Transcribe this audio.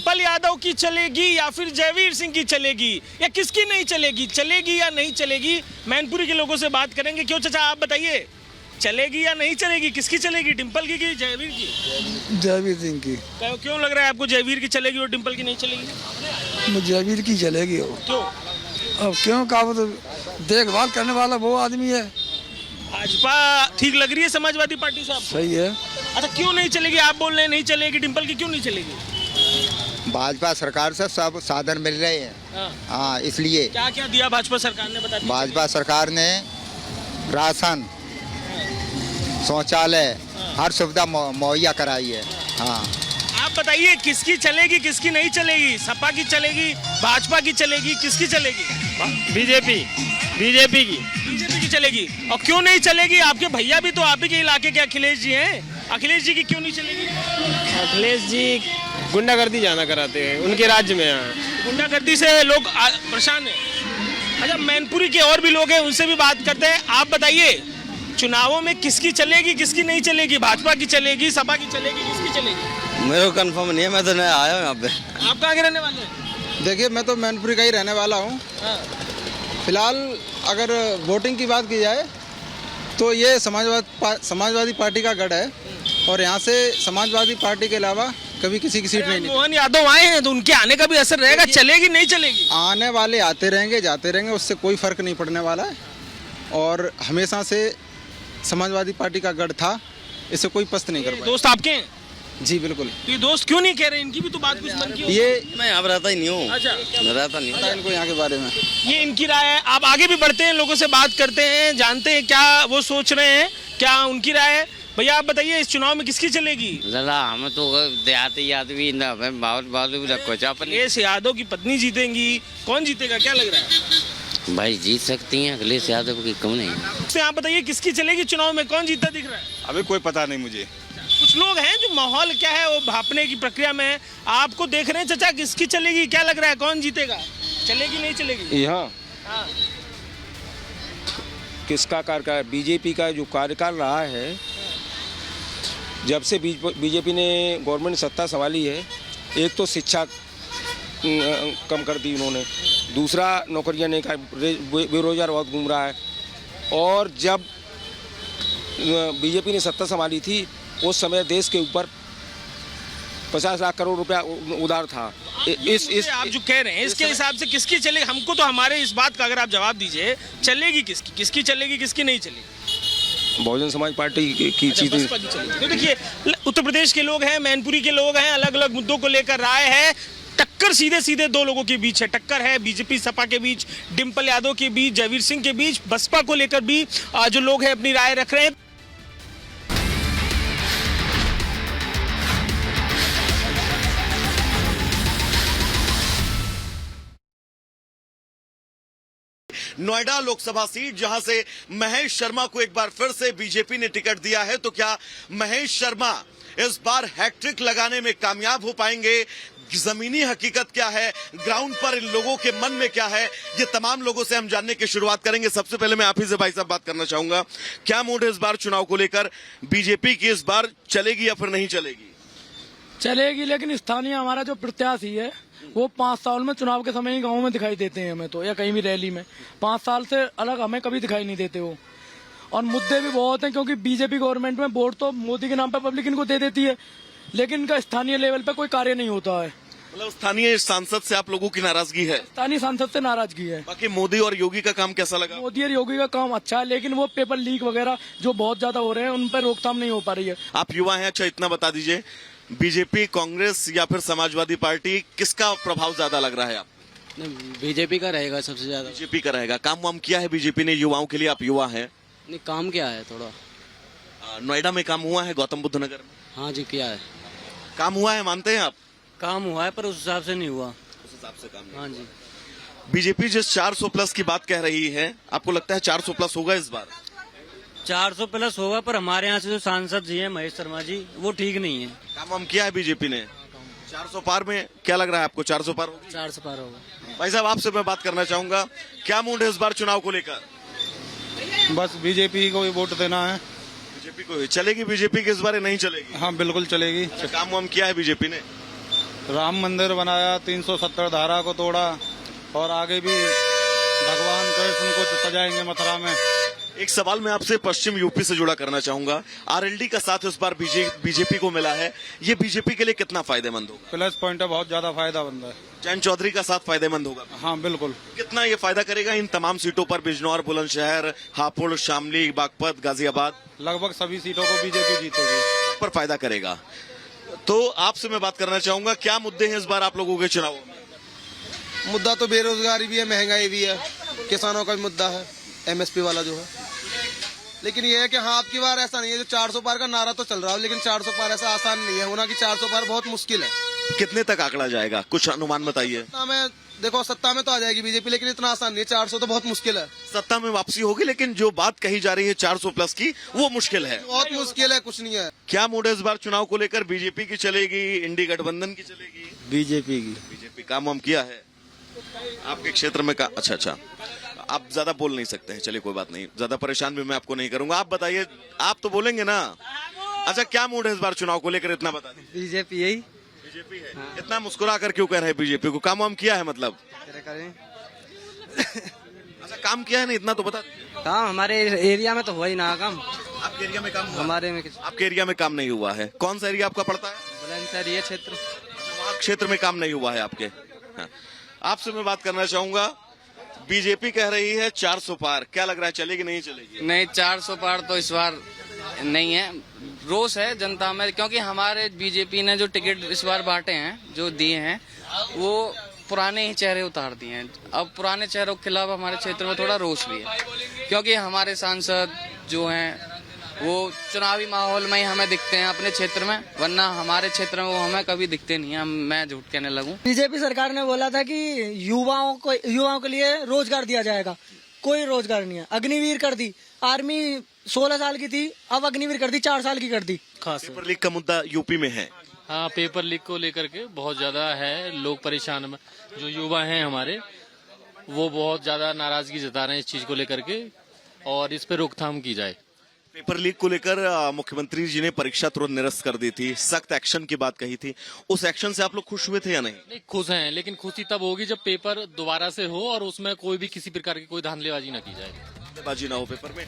डिंपल यादव की चलेगी या फिर जयवीर सिंह की चलेगी, या किसकी नहीं चलेगी, चलेगी या नहीं चलेगी? मैनपुरी के लोगों से बात करेंगे। क्यों चाचा, आप बताइए, चलेगी या नहीं चलेगी, किसकी चलेगी, डिंपल की कि जयवीर की? जयवीर सिंह की। क्यों लग रहा है आपको जयवीर की चलेगी और डिंपल की नहीं चलेगी? जयवीर की चलेगी वो। क्यों? अब क्यों का, वो तो देखभाल करने वाला वो आदमी है। भाजपा ठीक लग रही है समाजवादी पार्टी से आपको? सही है। अच्छा, क्यों नहीं चलेगी? आप बोल रहे हैं नहीं चलेगी, डिंपल की क्यों नहीं चलेगी? भाजपा सरकार से सब साधन मिल रहे हैं। हाँ, इसलिए। क्या क्या दिया भाजपा सरकार ने, बता दीजिए। भाजपा सरकार ने राशन, शौचालय, हर सुविधा मुहैया कराई है। हाँ, आप बताइए किसकी चलेगी, किसकी नहीं चलेगी? सपा की चलेगी, भाजपा की चलेगी, किसकी चलेगी? बीजेपी की। बीजेपी की चलेगी। और क्यों नहीं चलेगी? आपके भैया भी तो आप ही के इलाके के अखिलेश जी हैं। अखिलेश जी की क्यों नहीं चलेगी? अखिलेश जी गुंडागर्दी ज्यादा कराते हैं उनके राज्य में। यहाँ गुंडागर्दी से लोग परेशान हैं। अच्छा, मैनपुरी के और भी लोग हैं, उनसे भी बात करते हैं। आप बताइए, चुनावों में किसकी चलेगी, किसकी नहीं चलेगी? भाजपा की चलेगी, सपा की चलेगी, किसकी चलेगी? मेरे को कंफर्म नहीं है, मैं तो नया आया हूँ यहाँ पे। आप कहाँ के रहने वाले हैं? देखिए, मैं तो मैनपुरी का ही रहने वाला हूँ। फिलहाल अगर वोटिंग की बात की जाए तो ये समाजवादी पार्टी का गढ़ है, और यहाँ से समाजवादी पार्टी के अलावा कभी किसी की सीट नहीं निकली। मोहन यादव आए हैं तो उनके आने का भी असर रहेगा, चलेगी नहीं चलेगी? आने वाले आते रहेंगे, जाते रहेंगे, उससे कोई फर्क नहीं पड़ने वाला है। और हमेशा से समाजवादी पार्टी का गढ़ था, इससे कोई पस्त नहीं कर पाया। दोस्त आपके हैं? जी बिल्कुल। तो ये दोस्त क्यों नहीं कह रहे? इनकी भी तो बात कुछ मन की होगी। ये मैं यहाँ पर रहता ही नहीं हूँ। अच्छा, रहता नहीं पता है इनको यहाँ के बारे में। ये इनकी राय है। आप आगे भी बढ़ते हैं, लोगों से बात करते हैं, जानते हैं क्या वो सोच रहे हैं, क्या उनकी राय है। भैया आप बताइए, इस चुनाव में किसकी चलेगी? लला हमें तो देहाती आदमी ना, हमें बालू भी कुछ अपन। अखिलेश यादव की पत्नी जीतेंगी, कौन जीतेगा, क्या लग रहा है? भाई जीत सकती हैं, अखिलेश यादव की कम नहीं। से आप बताइए किसकी चलेगी चुनाव में, कौन जीतता दिख रहा है? अभी कोई पता नहीं मुझे। कुछ लोग हैं जो माहौल क्या है वो भापने की प्रक्रिया में है। आपको देख रहे हैं चाचा, किसकी चलेगी, क्या लग रहा है, कौन जीतेगा, चलेगी नहीं चलेगी? यहाँ हाँ। किसका कार्यकाल, बीजेपी का जो कार्यकाल रहा है, जब से बीजेपी ने गवर्नमेंट सत्ता संभाली है, एक तो शिक्षा कम कर दी उन्होंने, दूसरा नौकरियां नहीं, का बेरोजगार बहुत घूम रहा है। और जब बीजेपी ने सत्ता संभाली थी उस समय देश के ऊपर 50 लाख करोड़ रुपया उधार था। इस आप जो कह रहे हैं इसके हिसाब से किसकी चलेगी? हमको तो हमारे इस बात का अगर आप जवाब दीजिए, चलेगी किसकी, किसकी चलेगी, किसकी नहीं चलेगी? बहुजन समाज पार्टी की चीज। तो देखिए, उत्तर प्रदेश के लोग हैं, मैनपुरी के लोग हैं, अलग अलग मुद्दों को लेकर राय है। टक्कर सीधे सीधे दो लोगों के बीच है। टक्कर है बीजेपी सपा के बीच, डिंपल यादव के बीच, जयवीर सिंह के बीच। बसपा को लेकर भी जो लोग हैं अपनी राय रख रहे हैं। नोएडा लोकसभा सीट, जहां से महेश शर्मा को एक बार फिर से बीजेपी ने टिकट दिया है, तो क्या महेश शर्मा इस बार हैट्रिक लगाने में कामयाब हो पाएंगे? जमीनी हकीकत क्या है, ग्राउंड पर इन लोगों के मन में क्या है, ये तमाम लोगों से हम जानने की शुरुआत करेंगे। सबसे पहले मैं आप ही से भाई साहब बात करना चाहूंगा, क्या मूड है इस बार चुनाव को लेकर? बीजेपी की इस बार चलेगी या फिर नहीं चलेगी? चलेगी, लेकिन स्थानीय हमारा जो प्रत्याशी है वो 5 साल में चुनाव के समय ही गाँव में दिखाई देते हैं हमें तो, या कहीं भी रैली में। 5 साल से अलग हमें कभी दिखाई नहीं देते वो। और मुद्दे भी बहुत हैं, क्योंकि बीजेपी गवर्नमेंट में वोट तो मोदी के नाम पर पब्लिक इनको दे देती है, लेकिन इनका स्थानीय लेवल पे कोई कार्य नहीं होता है। मतलब स्थानीय सांसद से आप लोगों की नाराजगी है? स्थानीय सांसद से नाराजगी है। बाकी मोदी और योगी का काम कैसा लगा? मोदी और योगी का काम अच्छा है, लेकिन वो पेपर लीक वगैरह जो बहुत ज्यादा हो रहे हैं उन पर रोकथाम नहीं हो पा रही है। आप युवा हैं, अच्छा इतना बता दीजिए, बीजेपी, कांग्रेस या फिर समाजवादी पार्टी, किसका प्रभाव ज्यादा लग रहा है आप? बीजेपी का रहेगा सबसे ज्यादा। बीजेपी का रहेगा। काम वाम किया है बीजेपी ने युवाओं के लिए? आप युवा हैं। नहीं, काम क्या है थोड़ा। नोएडा में काम हुआ है, गौतम बुद्ध नगर में? हाँ जी, किया है। काम हुआ है, मानते हैं आप? काम हुआ है पर उस हिसाब से नहीं हुआ। उस हिसाब से काम नहीं। हाँ जी। बीजेपी जिस 400 प्लस की बात कह रही है, आपको लगता है 400 प्लस होगा इस बार? 400 प्लस होगा, पर हमारे यहाँ से जो सांसद जी हैं महेश शर्मा जी, वो ठीक नहीं है। काम वाम किया है बीजेपी ने? 400 पार में क्या लग रहा है आपको, 400 पार होगी? 400 पार होगा। भाई साहब आपसे मैं बात करना चाहूंगा, क्या मूड है इस बार चुनाव को लेकर? बस बीजेपी को ही वोट देना है। बीजेपी को ही चलेगी? बीजेपी की इस बार नहीं चलेगी? हाँ बिल्कुल चलेगी। काम वाम किया है बीजेपी ने? राम मंदिर बनाया, 370 धारा को तोड़ा और आगे भी भगवान कृष्ण को सजाएंगे मथुरा में। एक सवाल मैं आपसे पश्चिम यूपी से जुड़ा करना चाहूंगा। आरएलडी का साथ इस बार बीजेपी को मिला है, ये बीजेपी के लिए कितना फायदेमंद होगा? प्लस पॉइंट है, बहुत ज्यादा फायदेमंद है। जयंत चौधरी का साथ फायदेमंद होगा? हाँ बिल्कुल। कितना ये फायदा करेगा इन तमाम सीटों पर? बिजनौर, बुलंदशहर, हापुड़, शामली, बागपत, गाजियाबाद, लगभग सभी सीटों को बीजेपी जीतेगी। पर फायदा करेगा। तो आपसे मैं बात करना चाहूंगा, क्या मुद्दे हैं इस बार आप लोगों के चुनाव में? मुद्दा तो बेरोजगारी भी है, महंगाई भी है, किसानों का भी मुद्दा है, एमएसपी वाला जो है। लेकिन ये है कि हाँ, आपकी बार ऐसा नहीं है, जो 400 पार का नारा तो चल रहा है, लेकिन 400 पार ऐसा आसान नहीं है होना कि 400 पार बहुत मुश्किल है। कितने तक आंकड़ा जाएगा, कुछ अनुमान बताइए। देखो सत्ता में तो आ जाएगी बीजेपी, लेकिन इतना आसान नहीं है, 400 तो बहुत मुश्किल है। सत्ता में वापसी होगी, लेकिन जो बात कही जा रही है 400 प्लस की, वो मुश्किल है, बहुत मुश्किल है, कुछ नहीं है। क्या मूड है इस बार चुनाव को लेकर? बीजेपी की चलेगी, इंडी गठबंधन की चलेगी? बीजेपी की। बीजेपी काम वाम किया है आपके क्षेत्र में का? अच्छा, आप ज्यादा बोल नहीं सकते हैं, चलिए कोई बात नहीं, ज्यादा परेशान भी मैं आपको नहीं करूंगा। आप बताइए, आप तो बोलेंगे ना। अच्छा, क्या मूड है इस बार चुनाव को लेकर, इतना बता दीजिए। बीजेपी यही बीजेपी है। हाँ। इतना मुस्कुरा कर क्यों कह रहे हैं बीजेपी को? काम वाम किया है मतलब? अच्छा, काम किया है ना, इतना तो बता। काम हमारे एरिया में तो हुआ ही ना काम। आपके एरिया में काम हुआ? हमारे में आपके एरिया में काम नहीं हुआ है। कौन सा एरिया आपका पड़ता है? बुलंदशहर ये क्षेत्र। वहाँ क्षेत्र में काम नहीं हुआ है आपके। हाँ। आपसे मैं बात करना चाहूंगा, बीजेपी कह रही है 400 पार, क्या लग रहा है चलेगी नहीं चलेगी? नहीं, 400 पार तो इस बार नहीं है। रोष है जनता में, क्योंकि हमारे बीजेपी ने जो टिकट इस बार बांटे हैं, जो दिए हैं, वो पुराने ही चेहरे उतार दिए हैं। अब पुराने चेहरों के खिलाफ हमारे क्षेत्र में थोड़ा रोष भी है, क्योंकि हमारे सांसद जो हैं वो चुनावी माहौल में ही हमें दिखते हैं अपने क्षेत्र में, वरना हमारे क्षेत्र में वो हमें कभी दिखते नहीं है। मैं झूठ कहने लगूं। बीजेपी सरकार ने बोला था कि युवाओं के लिए रोजगार दिया जाएगा, कोई रोजगार नहीं है। अग्निवीर कर दी, आर्मी 16 साल की थी, अब अग्निवीर कर दी, 4 साल की कर दी। खास पेपर लीक का मुद्दा यूपी में है। हाँ, पेपर लीक को लेकर के बहुत ज्यादा है, लोग परेशान में। जो युवा हैं हमारे, वो बहुत ज्यादा नाराजगी जता रहे हैं इस चीज को लेकर के, और इस पे रोकथाम की जाए। पेपर लीक को लेकर मुख्यमंत्री जी ने परीक्षा तुरंत निरस्त कर दी थी, सख्त एक्शन की बात कही थी। उस एक्शन से आप लोग खुश हुए थे या नहीं? नहीं, खुश हैं, लेकिन खुशी तब होगी जब पेपर दोबारा से हो और उसमें कोई भी किसी प्रकार की कोई धांधलीबाजी न की जाए। धांधलीबाजी ना हो पेपर में।